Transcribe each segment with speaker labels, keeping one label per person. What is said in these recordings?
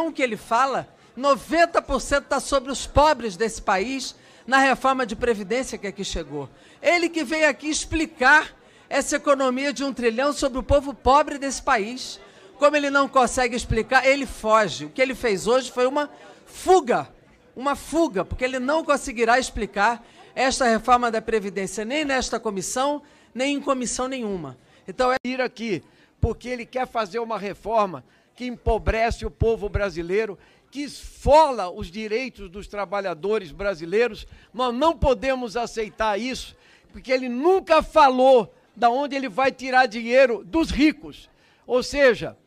Speaker 1: que ele fala, 90% está sobre os pobres desse país, na reforma de Previdência que aqui chegou. Ele que veio aqui explicar essa economia de 1 trilhão sobre o povo pobre desse país. Como ele não consegue explicar, ele foge. O que ele fez hoje foi uma fuga, porque ele não conseguirá explicar esta reforma da Previdência, nem nesta comissão, nem em comissão nenhuma. Então,
Speaker 2: ir aqui, porque ele quer fazer uma reforma que empobrece o povo brasileiro, que esfola os direitos dos trabalhadores brasileiros. Nós não podemos aceitar isso, porque ele nunca falou de onde ele vai tirar dinheiro dos ricos. Ou seja,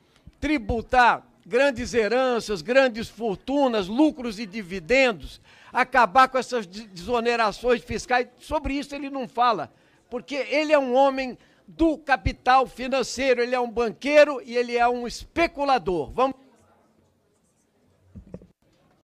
Speaker 2: tributar grandes heranças, grandes fortunas, lucros e dividendos, acabar com essas desonerações fiscais. Sobre isso ele não fala, porque ele é um homem do capital financeiro, ele é um banqueiro e ele é um especulador.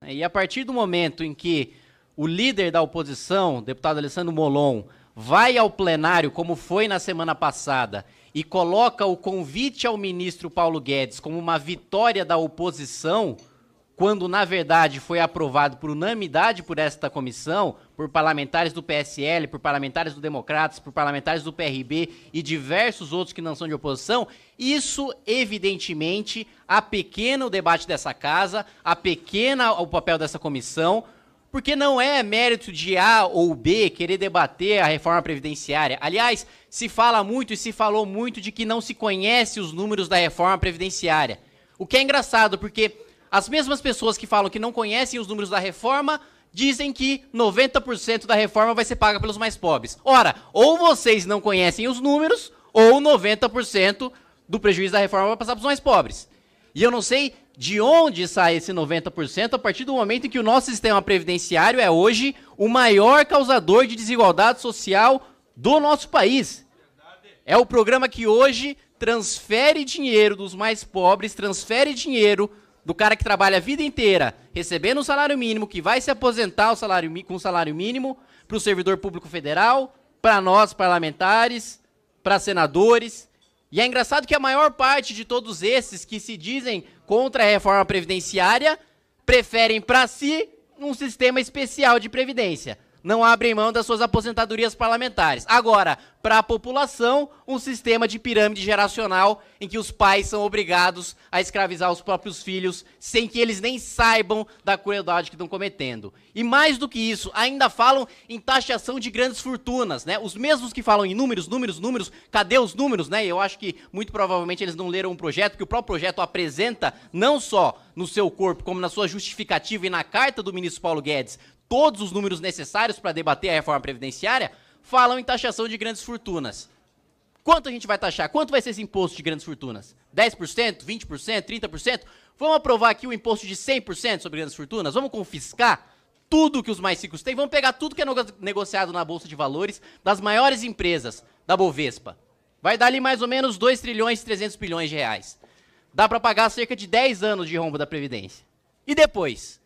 Speaker 3: E a partir do momento em que o líder da oposição, o deputado Alessandro Molon, vai ao plenário, como foi na semana passada, e coloca o convite ao ministro Paulo Guedes como uma vitória da oposição, quando na verdade foi aprovado por unanimidade por esta comissão, por parlamentares do PSL, por parlamentares do Democratas, por parlamentares do PRB e diversos outros que não são de oposição, isso evidentemente apequena o debate dessa casa, apequena o papel dessa comissão, porque não é mérito de A ou B querer debater a reforma previdenciária. Aliás, se fala muito e se falou muito de que não se conhece os números da reforma previdenciária. O que é engraçado, porque as mesmas pessoas que falam que não conhecem os números da reforma dizem que 90% da reforma vai ser paga pelos mais pobres. Ora, ou vocês não conhecem os números, ou 90% do prejuízo da reforma vai passar para os mais pobres. E eu não sei de onde sai esse 90% a partir do momento em que o nosso sistema previdenciário é hoje o maior causador de desigualdade social do nosso país. É o programa que hoje transfere dinheiro dos mais pobres, transfere dinheiro do cara que trabalha a vida inteira recebendo o salário mínimo, que vai se aposentar com o salário mínimo, para o servidor público federal, para nós parlamentares, para senadores. E é engraçado que a maior parte de todos esses que se dizem contra a reforma previdenciária preferem para si um sistema especial de previdência. Não abrem mão das suas aposentadorias parlamentares. Agora, para a população, um sistema de pirâmide geracional em que os pais são obrigados a escravizar os próprios filhos sem que eles nem saibam da crueldade que estão cometendo. E mais do que isso, ainda falam em taxação de grandes fortunas, né? Os mesmos que falam em números, cadê os números, né? Eu acho que muito provavelmente eles não leram um projeto, porque o próprio projeto apresenta não só no seu corpo, como na sua justificativa e na carta do ministro Paulo Guedes, todos os números necessários para debater a reforma previdenciária, falam em taxação de grandes fortunas. Quanto a gente vai taxar? Quanto vai ser esse imposto de grandes fortunas? 10%, 20%, 30%? Vamos aprovar aqui o imposto de 100% sobre grandes fortunas? Vamos confiscar tudo que os mais ricos têm? Vamos pegar tudo que é negociado na Bolsa de Valores das maiores empresas da Bovespa. Vai dar ali mais ou menos 2 trilhões e 300 bilhões de reais. Dá para pagar cerca de 10 anos de rombo da Previdência. E depois?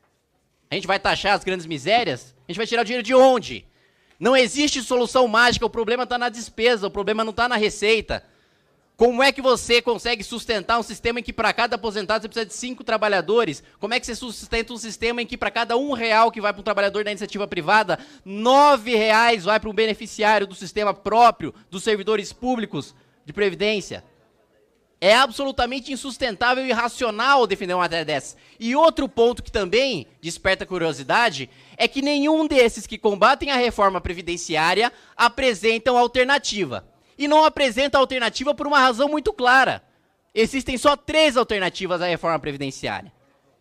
Speaker 3: A gente vai taxar as grandes misérias? A gente vai tirar o dinheiro de onde? Não existe solução mágica, o problema está na despesa, o problema não está na receita. Como é que você consegue sustentar um sistema em que para cada aposentado você precisa de 5 trabalhadores? Como é que você sustenta um sistema em que para cada R$1 que vai para um trabalhador da iniciativa privada, R$9 vai para um beneficiário do sistema próprio, dos servidores públicos de previdência? É absolutamente insustentável e irracional defender uma matéria dessa. E outro ponto que também desperta curiosidade é que nenhum desses que combatem a reforma previdenciária apresentam alternativa. E não apresenta alternativa por uma razão muito clara. Existem só 3 alternativas à reforma previdenciária.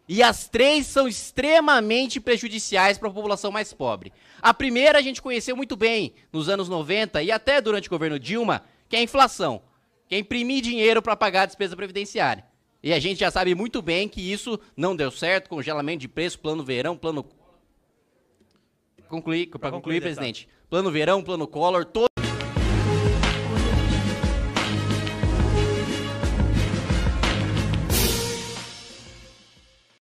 Speaker 3: E as 3 são extremamente prejudiciais para a população mais pobre. A primeira a gente conheceu muito bem nos anos 90 e até durante o governo Dilma, que é a inflação. Que é imprimir dinheiro para pagar a despesa previdenciária. E a gente já sabe muito bem que isso não deu certo, congelamento de preço, plano verão, plano... Para concluir, presidente. Plano verão, plano Collor,